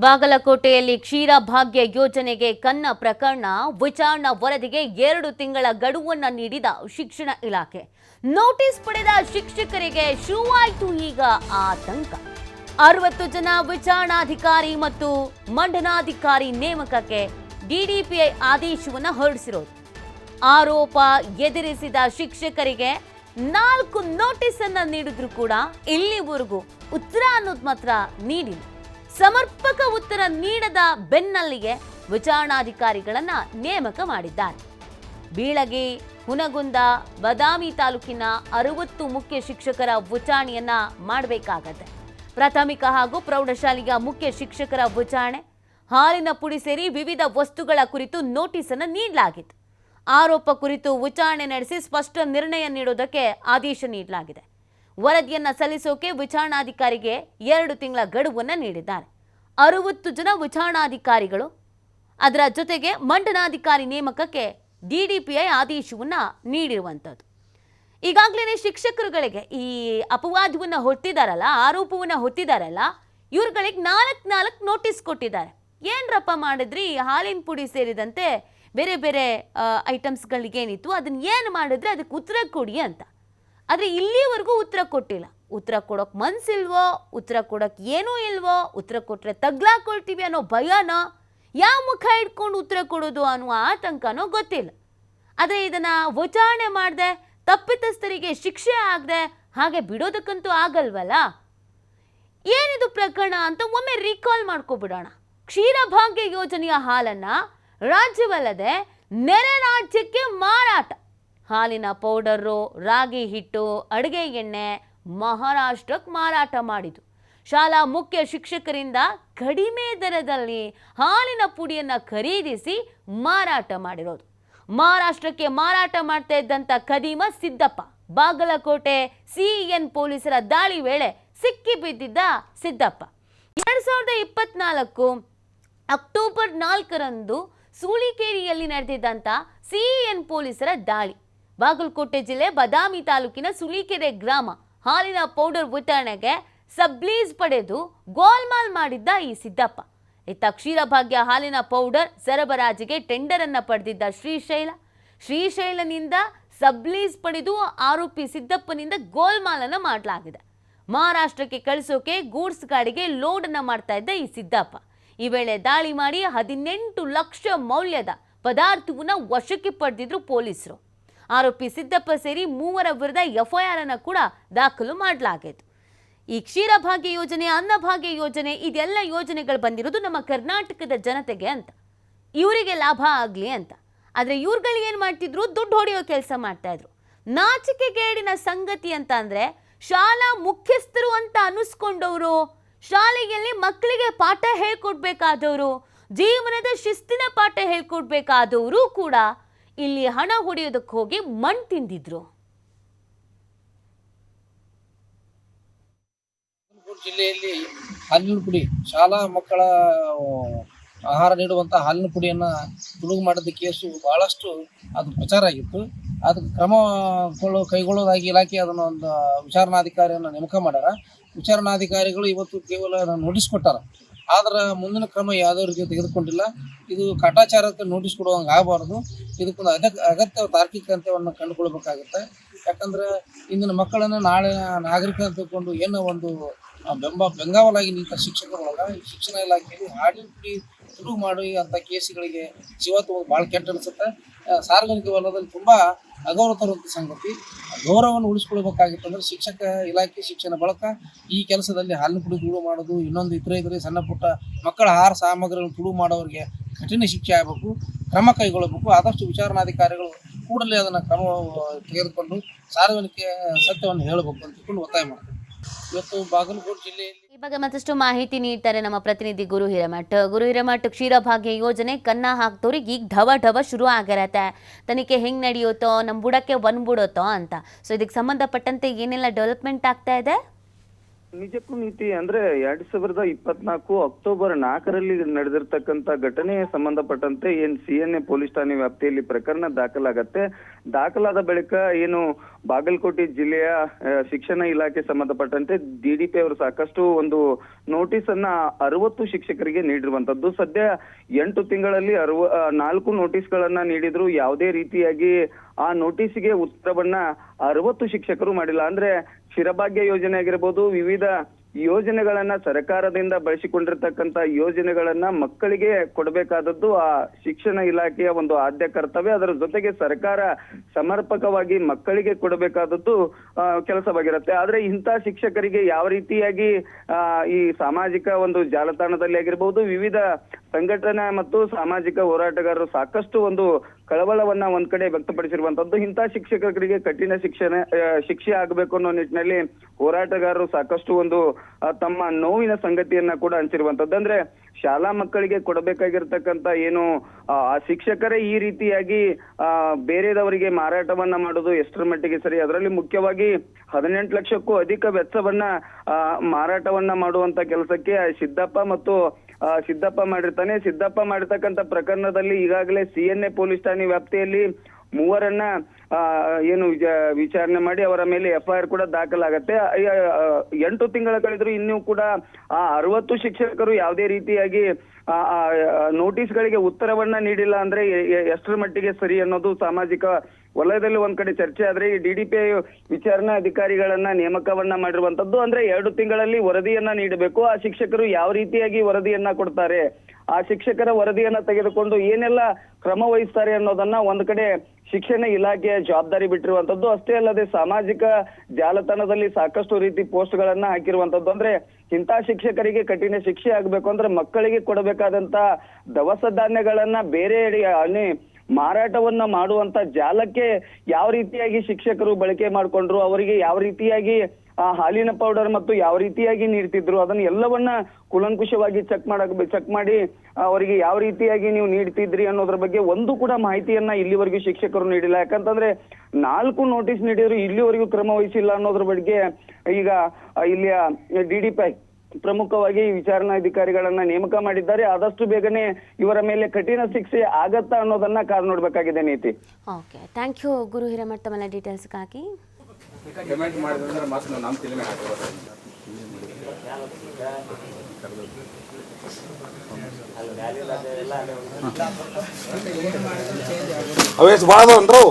ಬಾಗಲಕೋಟೆಯಲ್ಲಿ ಕ್ಷೀರಭಾಗ್ಯ ಯೋಜನೆಗೆ ಕನ್ನ ಪ್ರಕರಣ ವಿಚಾರಣಾ ವರದಿಗೆ 2 ತಿಂಗಳ ಗಡುವನ್ನು ನೀಡಿದ ಶಿಕ್ಷಣ ಇಲಾಖೆ. ನೋಟಿಸ್ ಪಡೆದ ಶಿಕ್ಷಕರಿಗೆ ಶುರುವಾಯಿತು ಈಗ ಆತಂಕ. 60 ಜನ ವಿಚಾರಣಾಧಿಕಾರಿ ಮತ್ತು ಮಂಡನಾಧಿಕಾರಿ ನೇಮಕಕ್ಕೆ ಡಿಡಿಪಿಐ ಆದೇಶವನ್ನು ಹೊರಡಿಸಿರೋದು. ಆರೋಪ ಎದುರಿಸಿದ ಶಿಕ್ಷಕರಿಗೆ 4 ನೋಟಿಸ್ ಅನ್ನು ನೀಡಿದ್ರು ಕೂಡ ಇಲ್ಲಿವರೆಗೂ ಉತ್ತರ ಅನ್ನೋದು ಮಾತ್ರ ನೀಡಿಲ್ಲ. ಸಮರ್ಪಕ ಉತ್ತರ ನೀಡದ ಬೆನ್ನಲ್ಲಿಗೆ ವಿಚಾರಣಾಧಿಕಾರಿಗಳನ್ನ ನೇಮಕ ಮಾಡಿದ್ದಾರೆ. ಬೀಳಗಿ, ಹುನಗುಂದ, ಬದಾಮಿ ತಾಲೂಕಿನ 60 ಮುಖ್ಯ ಶಿಕ್ಷಕರ ವಿಚಾರಣೆಯನ್ನ ಮಾಡಬೇಕಾಗತ್ತೆ. ಪ್ರಾಥಮಿಕ ಹಾಗೂ ಪ್ರೌಢಶಾಲೆಯ ಮುಖ್ಯ ಶಿಕ್ಷಕರ ವಿಚಾರಣೆ, ಹಾಲಿನ ಪುಡಿ ಸೇರಿ ವಿವಿಧ ವಸ್ತುಗಳ ಕುರಿತು ನೋಟಿಸ್ ಅನ್ನು ನೀಡಲಾಗಿತ್ತು. ಆರೋಪ ಕುರಿತು ವಿಚಾರಣೆ ನಡೆಸಿ ಸ್ಪಷ್ಟ ನಿರ್ಣಯ ನೀಡೋದಕ್ಕೆ ಆದೇಶ ನೀಡಲಾಗಿದೆ. ವರದಿಯನ್ನ ಸಲ್ಲಿಸೋಕೆ ವಿಚಾರಣಾಧಿಕಾರಿಗೆ 2 ತಿಂಗಳ ಗಡುವನ್ನು ನೀಡಿದ್ದಾರೆ. 60 ಜನ ವಿಚಾರಣಾಧಿಕಾರಿಗಳು, ಅದರ ಜೊತೆಗೆ ಮಂಡನಾಧಿಕಾರಿ ನೇಮಕಕ್ಕೆ ಡಿಡಿಪಿಐ ಆದೇಶವನ್ನ ನೀಡಿರುವಂಥದ್ದು. ಈಗಾಗಲೇ ಶಿಕ್ಷಕರುಗಳಿಗೆ ಈ ಅಪವಾದವನ್ನು ಹೊತ್ತಿದಾರಲ್ಲ, ಆರೋಪವನ್ನು ಹೊತ್ತಿದಾರಲ್ಲ, ಇವ್ರುಗಳಿಗೆ 4 ನೋಟಿಸ್ ಕೊಟ್ಟಿದ್ದಾರೆ. ಏನ್ರಪ್ಪ ಮಾಡಿದ್ರಿ, ಹಾಲಿನ ಪುಡಿ ಸೇರಿದಂತೆ ಬೇರೆ ಬೇರೆ ಐಟಮ್ಸ್ಗಳಿಗೇನಿತ್ತು ಅದನ್ನ ಏನು ಮಾಡಿದ್ರೆ ಅದಕ್ಕೆ ಉತ್ತರ ಕೊಡಿ ಅಂತ. ಆದರೆ ಇಲ್ಲಿವರೆಗೂ ಉತ್ತರ ಕೊಟ್ಟಿಲ್ಲ. ಉತ್ತರ ಕೊಡೋಕೆ ಮನಸ್ಸಿಲ್ವೋ, ಉತ್ತರ ಕೊಡೋಕೆ ಏನೂ ಇಲ್ವೋ, ಉತ್ತರ ಕೊಟ್ಟರೆ ತಗ್ಲಾಕೊಳ್ತೀವಿ ಅನ್ನೋ ಭಯನೋ, ಯಾವ ಮುಖ ಇಟ್ಕೊಂಡು ಉತ್ತರ ಕೊಡೋದು ಅನ್ನೋ ಆತಂಕನೋ ಗೊತ್ತಿಲ್ಲ. ಆದರೆ ಇದನ್ನು ವಿಚಾರಣೆ ಮಾಡದೆ ತಪ್ಪಿತಸ್ಥರಿಗೆ ಶಿಕ್ಷೆ ಆಗದೆ ಹಾಗೆ ಬಿಡೋದಕ್ಕಂತೂ ಆಗಲ್ವಲ್ಲ. ಏನಿದು ಪ್ರಕರಣ ಅಂತ ಒಮ್ಮೆ ರೀಕಾಲ್ ಮಾಡ್ಕೊಬಿಡೋಣ. ಕ್ಷೀರಭಾಗ್ಯ ಯೋಜನೆಯ ಹಾಲನ್ನು ರಾಜ್ಯವಲ್ಲದೆ ನೆರೆ ರಾಜ್ಯಕ್ಕೆ ಮಾರಾಟ. ಹಾಲಿನ ಪೌಡರು, ರಾಗಿ ಹಿಟ್ಟು, ಅಡುಗೆ ಎಣ್ಣೆ ಮಹಾರಾಷ್ಟ್ರಕ್ಕೆ ಮಾರಾಟ ಮಾಡಿತು. ಶಾಲಾ ಮುಖ್ಯ ಶಿಕ್ಷಕರಿಂದ ಕಡಿಮೆ ದರದಲ್ಲಿ ಹಾಲಿನ ಪುಡಿಯನ್ನು ಖರೀದಿಸಿ ಮಾರಾಟ ಮಾಡಿರೋದು. ಮಹಾರಾಷ್ಟ್ರಕ್ಕೆ ಮಾರಾಟ ಮಾಡ್ತಾ ಇದ್ದಂಥ ಖದೀಮ ಸಿದ್ದಪ್ಪ ಬಾಗಲಕೋಟೆ ಸಿಇಎನ್ ಪೊಲೀಸರ ದಾಳಿ ವೇಳೆ ಸಿಕ್ಕಿ ಬಿದ್ದಿದ್ದ ಸಿದ್ದಪ್ಪ 2024 ಅಕ್ಟೋಬರ್ 4ರಂದು ಸೂಳಿಕೇರಿಯಲ್ಲಿ ನಡೆದಿದ್ದಂಥ ಸಿಇಎನ್ ಪೊಲೀಸರ ದಾಳಿ. ಬಾಗಲಕೋಟೆ ಜಿಲ್ಲೆ ಬದಾಮಿ ತಾಲೂಕಿನ ಸುಳಿಕೆರೆ ಗ್ರಾಮ ಹಾಲಿನ ಪೌಡರ್ ವಿತರಣೆಗೆ ಸಬ್ಲೀಸ್ ಪಡೆದು ಗೋಲ್ಮಾಲ್ ಮಾಡಿದ್ದ ಈ ಸಿದ್ದಪ್ಪ. ಇತ್ತ ಕ್ಷೀರಭಾಗ್ಯ ಹಾಲಿನ ಪೌಡರ್ ಸರಬರಾಜಿಗೆ ಟೆಂಡರ್ ಅನ್ನ ಪಡೆದಿದ್ದ ಶ್ರೀಶೈಲನಿಂದ ಸಬ್ಲೀಸ್ ಪಡೆದು ಆರೋಪಿ ಸಿದ್ದಪ್ಪನಿಂದ ಗೋಲ್ಮಾಲ್ ಅನ್ನ ಮಾಡಲಾಗಿದೆ. ಮಹಾರಾಷ್ಟ್ರಕ್ಕೆ ಕಳಿಸೋಕೆ ಗೂಡ್ಸ್ ಗಾಡಿಗೆ ಲೋಡ್ ಅನ್ನ ಮಾಡ್ತಾ ಇದ್ದ ಈ ಸಿದ್ದಪ್ಪ ಈ ವೇಳೆ ದಾಳಿ ಮಾಡಿ 18 ಲಕ್ಷ ಮೌಲ್ಯದ ಪದಾರ್ಥವನ್ನ ವಶಕ್ಕೆ ಪಡೆದಿದ್ರು ಪೊಲೀಸರು. ಆರೋಪಿ ಸಿದ್ದಪ್ಪ ಸೇರಿ 3 ವಿರುದ್ಧ ಎಫ್ಐಆರ್ ಅನ್ನು ಕೂಡ ದಾಖಲು ಮಾಡಲಾಗಿತ್ತು. ಈ ಕ್ಷೀರಭಾಗ್ಯ ಯೋಜನೆ, ಅನ್ನಭಾಗ್ಯ ಯೋಜನೆ, ಇದೆಲ್ಲ ಯೋಜನೆಗಳು ಬಂದಿರೋದು ನಮ್ಮ ಕರ್ನಾಟಕದ ಜನತೆಗೆ ಅಂತ, ಇವರಿಗೆ ಲಾಭ ಆಗಲಿ ಅಂತ. ಆದರೆ ಇವ್ರುಗಳು ಏನು ಮಾಡ್ತಿದ್ರು, ದುಡ್ಡು ಹೊಡೆಯೋ ಕೆಲಸ ಮಾಡ್ತಾ ಇದ್ರು. ನಾಚಿಕೆಗೇಡಿನ ಸಂಗತಿ ಅಂತ ಅಂದರೆ, ಶಾಲಾ ಮುಖ್ಯಸ್ಥರು ಅಂತ ಅನ್ನಿಸ್ಕೊಂಡವರು, ಶಾಲೆಯಲ್ಲಿ ಮಕ್ಕಳಿಗೆ ಪಾಠ ಹೇಳ್ಕೊಡ್ಬೇಕಾದವರು, ಜೀವನದ ಶಿಸ್ತಿನ ಪಾಠ ಹೇಳ್ಕೊಡ್ಬೇಕಾದವರು ಕೂಡ ಇಲ್ಲಿ ಹಣ ಹೊಡೆಯೋದಕ್ಕೆ ಹೋಗಿ ಮಣ್ಣು ತಿಂದಿದ್ರು. ಜಿಲ್ಲೆಯಲ್ಲಿ ಹಾಲಿನ ಪುಡಿ, ಶಾಲಾ ಮಕ್ಕಳ ಆಹಾರ ನೀಡುವಂತಹ ಹಾಲಿನ ಪುಡಿಯನ್ನು ತುಳುಗು ಮಾಡಿದ ಕೇಸು ಬಹಳಷ್ಟು ಅದು ಪ್ರಚಾರ ಆಗಿತ್ತು. ಅದಕ್ಕೆ ಕೈಗೊಳ್ಳೋದಾಗಿ ಇಲಾಖೆ ಅದನ್ನು ಒಂದು ವಿಚಾರಣಾಧಿಕಾರಿಯನ್ನು ನೇಮಕ ಮಾಡ್ಯಾರ. ವಿಚಾರಣಾಧಿಕಾರಿಗಳು ಇವತ್ತು ಕೇವಲ ನೋಟಿಸ್ ಕೊಟ್ಟಾರ, ಆದ್ರೆ ಮುಂದಿನ ಕ್ರಮ ಯಾವುದೇ ರೀತಿ ತೆಗೆದುಕೊಂಡಿಲ್ಲ. ಇದು ಕಾಟಾಚಾರಕ್ಕೆ ನೋಟಿಸ್ ಕೊಡುವಂಗೆ ಆಗಬಾರ್ದು. ಇದಕ್ಕೊಂದು ಅಗತ್ಯ ತಾರ್ಕಿಕ ಅಂತ್ಯವನ್ನು ಕಂಡುಕೊಳ್ಬೇಕಾಗುತ್ತೆ. ಯಾಕಂದ್ರೆ ಇಂದಿನ ಮಕ್ಕಳನ್ನು ನಾಳೆ ನಾಗರಿಕ ಅಂತ ತಿಳ್ಕೊಂಡು ಏನೋ ಒಂದು ಬೆಂಗಾವಲಾಗಿ ನಿಂತ ಶಿಕ್ಷಕರೊಳಗ ಶಿಕ್ಷಣ ಇಲಾಖೆಯಲ್ಲಿ ಹಾಲಿನ ಪುಡಿ ತುಳುಗು ಮಾಡಿ ಅಂತ ಕೇಸುಗಳಿಗೆ ಜೀವ ತಗೋದು ಭಾಳ ಕೆಟ್ಟ ಅನಿಸುತ್ತೆ. ಸಾರ್ವಜನಿಕ ವಲಯದಲ್ಲಿ ತುಂಬ ಅಗೌರವ ತರುವಂಥ ಸಂಗತಿ. ಗೌರವವನ್ನು ಉಳಿಸ್ಕೊಳ್ಬೇಕಾಗಿತ್ತು ಅಂದ್ರೆ ಶಿಕ್ಷಕ ಇಲಾಖೆ, ಶಿಕ್ಷಣ ಬಳಕ ಈ ಕೆಲಸದಲ್ಲಿ ಹಾಲಿನ ಪುಡಿ ತುಳುಗು ಮಾಡೋದು, ಇನ್ನೊಂದು ಇತರೆ ಸಣ್ಣ ಪುಟ್ಟ ಮಕ್ಕಳ ಆಹಾರ ಸಾಮಗ್ರಿಗಳನ್ನು ತುಳುಗು ಮಾಡೋರಿಗೆ ಕಠಿಣ ಶಿಕ್ಷೆ ಆಗಬೇಕು, ಕ್ರಮ ಕೈಗೊಳ್ಳಬೇಕು. ಆದಷ್ಟು ವಿಚಾರಣಾಧಿಕಾರಿಗಳು ಕೂಡಲೇ ಅದನ್ನು ಕ್ರಮ ತೆಗೆದುಕೊಂಡು ಸಾರ್ವಜನಿಕ ಸತ್ಯವನ್ನು ಹೇಳಬೇಕು ಅಂತ ತಿಳ್ಕೊಂಡು ಒತ್ತಾಯ ಮಾಡ್ತಾರೆ. ಇವತ್ತು ಬಾಗಲಕೋಟೆ ಜಿಲ್ಲೆಯಲ್ಲಿ ಈ ಬಗ್ಗೆ ಮತ್ತಷ್ಟು ಮಾಹಿತಿ ನೀಡ್ತಾರೆ ನಮ್ಮ ಪ್ರತಿನಿಧಿ ಗುರು ಹಿರೇಮಠ್. ಕ್ಷೀರಭಾಗ್ಯ ಯೋಜನೆ ಕನ್ನ ಹಾಕ್ದವ್ರಿಗೆ ಈಗ ಢವ ಶುರು ಆಗಿರತ್ತೆ. ತನಿಖೆ ಹೆಂಗ್ ನಡೆಯುತ್ತೋ, ನಮ್ಮ ಬುಡಕ್ಕೆ ಬಂದ್ಬಿಡುತ್ತೋ ಅಂತ. ಸೊ ಇದಕ್ಕೆ ಸಂಬಂಧಪಟ್ಟಂತೆ ಏನೆಲ್ಲ ಡೆವಲಪ್ಮೆಂಟ್ ಆಗ್ತಾ ಇದೆ? ನಿಜಕ್ಕೂ ನೀತಿ ಅಂದ್ರೆ 2024 ಅಕ್ಟೋಬರ್ 4ರಲ್ಲಿ ನಡೆದಿರ್ತಕ್ಕಂತ ಘಟನೆಗೆ ಸಂಬಂಧಪಟ್ಟಂತೆ ಏನ್ CNA ಪೊಲೀಸ್ ಠಾಣೆ ವ್ಯಾಪ್ತಿಯಲ್ಲಿ ಪ್ರಕರಣ ದಾಖಲಾದ ಬಳಿಕ ಏನು ಬಾಗಲಕೋಟೆ ಜಿಲ್ಲೆಯ ಶಿಕ್ಷಣ ಇಲಾಖೆ ಸಂಬಂಧಪಟ್ಟಂತೆ DDP ಅವರು ಸಾಕಷ್ಟು ಒಂದು ನೋಟಿಸ್ ಅನ್ನ 60 ಶಿಕ್ಷಕರಿಗೆ ನೀಡಿರುವಂತದ್ದು. ಸದ್ಯ 8 ತಿಂಗಳಲ್ಲಿ 4 ನೋಟಿಸ್ ಗಳನ್ನ ನೀಡಿದ್ರು. ಯಾವುದೇ ರೀತಿಯಾಗಿ ಆ ನೋಟಿಸ್ಗೆ ಉತ್ತರವನ್ನ 60 ಶಿಕ್ಷಕರು ಮಾಡಿಲ್ಲ. ಅಂದ್ರೆ ಶಿರಭಾಗ್ಯ ಯೋಜನೆ ಆಗಿರ್ಬೋದು, ವಿವಿಧ ಯೋಜನೆಗಳನ್ನ ಸರ್ಕಾರದಿಂದ ಬಳಸಿಕೊಂಡಿರ್ತಕ್ಕಂತ ಯೋಜನೆಗಳನ್ನ ಮಕ್ಕಳಿಗೆ ಕೊಡಬೇಕಾದದ್ದು ಆ ಶಿಕ್ಷಣ ಇಲಾಖೆಯ ಒಂದು ಆದ್ಯ ಕರ್ತವ್ಯ. ಅದರ ಜೊತೆಗೆ ಸರ್ಕಾರ ಸಮರ್ಪಕವಾಗಿ ಮಕ್ಕಳಿಗೆ ಕೊಡಬೇಕಾದದ್ದು ಕೆಲಸವಾಗಿರುತ್ತೆ. ಆದ್ರೆ ಇಂಥ ಶಿಕ್ಷಕರಿಗೆ ಯಾವ ರೀತಿಯಾಗಿ ಈ ಸಾಮಾಜಿಕ ಒಂದು ಜಾಲತಾಣದಲ್ಲಿ ಆಗಿರ್ಬೋದು, ವಿವಿಧ ಸಂಘಟನಾ ಮತ್ತು ಸಾಮಾಜಿಕ ಹೋರಾಟಗಾರರು ಸಾಕಷ್ಟು ಒಂದು ಕಳವಳವನ್ನ ಒಂದ್ ಕಡೆ ವ್ಯಕ್ತಪಡಿಸಿರುವಂತದ್ದು. ಇಂಥ ಶಿಕ್ಷಕರಿಗೆ ಕಠಿಣ ಶಿಕ್ಷೆ ಆಗಬೇಕು ಅನ್ನೋ ನಿಟ್ಟಿನಲ್ಲಿ ಹೋರಾಟಗಾರರು ಸಾಕಷ್ಟು ಒಂದು ತಮ್ಮ ನೋವಿನ ಸಂಗತಿಯನ್ನ ಕೂಡ ಹಂಚಿರುವಂತದ್ದು. ಅಂದ್ರೆ ಶಾಲಾ ಮಕ್ಕಳಿಗೆ ಕೊಡಬೇಕಾಗಿರ್ತಕ್ಕಂತ ಏನು ಆ ಶಿಕ್ಷಕರೇ ಈ ರೀತಿಯಾಗಿ ಬೇರೆದವರಿಗೆ ಮಾರಾಟವನ್ನ ಮಾಡೋದು ಎಷ್ಟರ ಮಟ್ಟಿಗೆ ಸರಿ? ಅದರಲ್ಲಿ ಮುಖ್ಯವಾಗಿ 18 ಲಕ್ಷಕ್ಕೂ ಅಧಿಕ ವೆಚ್ಚವನ್ನ ಮಾರಾಟವನ್ನ ಮಾಡುವಂತ ಕೆಲಸಕ್ಕೆ ಸಿದ್ದಪ್ಪ ಮಾಡಿರ್ತಾನೆ. ಸಿದ್ದಪ್ಪ ಮಾಡಿರ್ತಕ್ಕಂಥ ಪ್ರಕರಣದಲ್ಲಿ ಈಗಾಗಲೇ CNA ಪೊಲೀಸ್ ಠಾಣೆ ವ್ಯಾಪ್ತಿಯಲ್ಲಿ 3ರನ್ನ ಏನು ವಿಚಾರಣೆ ಮಾಡಿ ಅವರ ಮೇಲೆ FIR ಕೂಡ ದಾಖಲಾಗತ್ತೆ. 8 ತಿಂಗಳ ಕಳೆದ್ರು ಇನ್ನೂ ಕೂಡ ಆ 60 ಶಿಕ್ಷಕರು ಯಾವುದೇ ರೀತಿಯಾಗಿ ನೋಟಿಸ್ಗಳಿಗೆ ಉತ್ತರವನ್ನ ನೀಡಿಲ್ಲ ಅಂದ್ರೆ ಎಷ್ಟರ ಮಟ್ಟಿಗೆ ಸರಿ ಅನ್ನೋದು ಸಾಮಾಜಿಕ ವಲಯದಲ್ಲಿ ಒಂದ್ ಕಡೆ ಚರ್ಚೆ ಆದ್ರೆ ಈ DDP ವಿಚಾರಣಾ ಅಧಿಕಾರಿಗಳನ್ನ ನೇಮಕವನ್ನ ಮಾಡಿರುವಂತದ್ದು. ಅಂದ್ರೆ 2 ತಿಂಗಳಲ್ಲಿ ವರದಿಯನ್ನ ನೀಡಬೇಕು. ಆ ಶಿಕ್ಷಕರು ಯಾವ ರೀತಿಯಾಗಿ ವರದಿಯನ್ನ ಕೊಡ್ತಾರೆ, ಆ ಶಿಕ್ಷಕರ ವರದಿಯನ್ನ ತೆಗೆದುಕೊಂಡು ಏನೆಲ್ಲ ಕ್ರಮ ವಹಿಸ್ತಾರೆ ಅನ್ನೋದನ್ನ ಒಂದ್ ಕಡೆ ಶಿಕ್ಷಣ ಇಲಾಖೆಯ ಜವಾಬ್ದಾರಿ ಬಿಟ್ಟಿರುವಂತದ್ದು. ಅಷ್ಟೇ ಅಲ್ಲದೆ ಸಾಮಾಜಿಕ ಜಾಲತಾಣದಲ್ಲಿ ಸಾಕಷ್ಟು ರೀತಿ ಪೋಸ್ಟ್ ಗಳನ್ನ ಹಾಕಿರುವಂತದ್ದು. ಅಂದ್ರೆ ಇಂಥ ಶಿಕ್ಷಕರಿಗೆ ಕಠಿಣ ಶಿಕ್ಷೆ ಆಗ್ಬೇಕು ಅಂದ್ರೆ ಮಕ್ಕಳಿಗೆ ಕೊಡಬೇಕಾದಂತ ದವಸ ಧಾನ್ಯಗಳನ್ನ ಬೇರೆ ಮಾರಾಟವನ್ನ ಮಾಡುವಂತ ಜಾಲಕ್ಕೆ ಯಾವ ರೀತಿಯಾಗಿ ಶಿಕ್ಷಕರು ಬಳಕೆ ಮಾಡ್ಕೊಂಡ್ರು, ಅವರಿಗೆ ಯಾವ ರೀತಿಯಾಗಿ ಹಾಲಿನ ಪೌಡರ್ ಮತ್ತು ಯಾವ ರೀತಿಯಾಗಿ ನೀಡ್ತಿದ್ರು ಅದನ್ನ ಎಲ್ಲವನ್ನ ಕೂಲಂಕುಷವಾಗಿ ಚೆಕ್ ಮಾಡಿ ಅವರಿಗೆ ಯಾವ ರೀತಿಯಾಗಿ ನೀವು ನೀಡ್ತಿದ್ರಿ ಅನ್ನೋದ್ರ ಬಗ್ಗೆ ಒಂದು ಕೂಡ ಮಾಹಿತಿಯನ್ನ ಇಲ್ಲಿವರೆಗೂ ಶಿಕ್ಷಕರು ನೀಡಿಲ್ಲ. ಯಾಕಂತಂದ್ರೆ 4 ನೋಟಿಸ್ ನೀಡಿದ್ರು, ಇಲ್ಲಿವರೆಗೂ ಕ್ರಮ ವಹಿಸಿಲ್ಲ ಅನ್ನೋದ್ರ ಬಗ್ಗೆ ಈಗ ಇಲ್ಲಿಯ DDP ಪ್ರಮುಖವಾಗಿ ವಿಚಾರಣಾಧಿಕಾರಿಗಳನ್ನ ನೇಮಕ ಮಾಡಿದ್ದಾರೆ. ಆದಷ್ಟು ಬೇಗನೆ ಇವರ ಮೇಲೆ ಕಠಿಣ ಶಿಕ್ಷೆ ಆಗತ್ತಾ ಅನ್ನೋದನ್ನ ಕಾದು ನೋಡ್ಬೇಕಾಗಿದೆ ನೀತಿ. ಓಕೆ, ಥ್ಯಾಂಕ್ ಯು ಗುರು ಹಿರೇಮಠ ತಮ್ಮ ಡೀಟೇಲ್ಸ್ಗಾಗಿ. ಕಮೆಂಟ್ ಮಾಡಿದ್ರೆ ಮಾತ್ರ ನಮ್ಮ ತಿಳಿ ಅವೇಸ್ ಭಾಳ ಅದಾವನ್ರು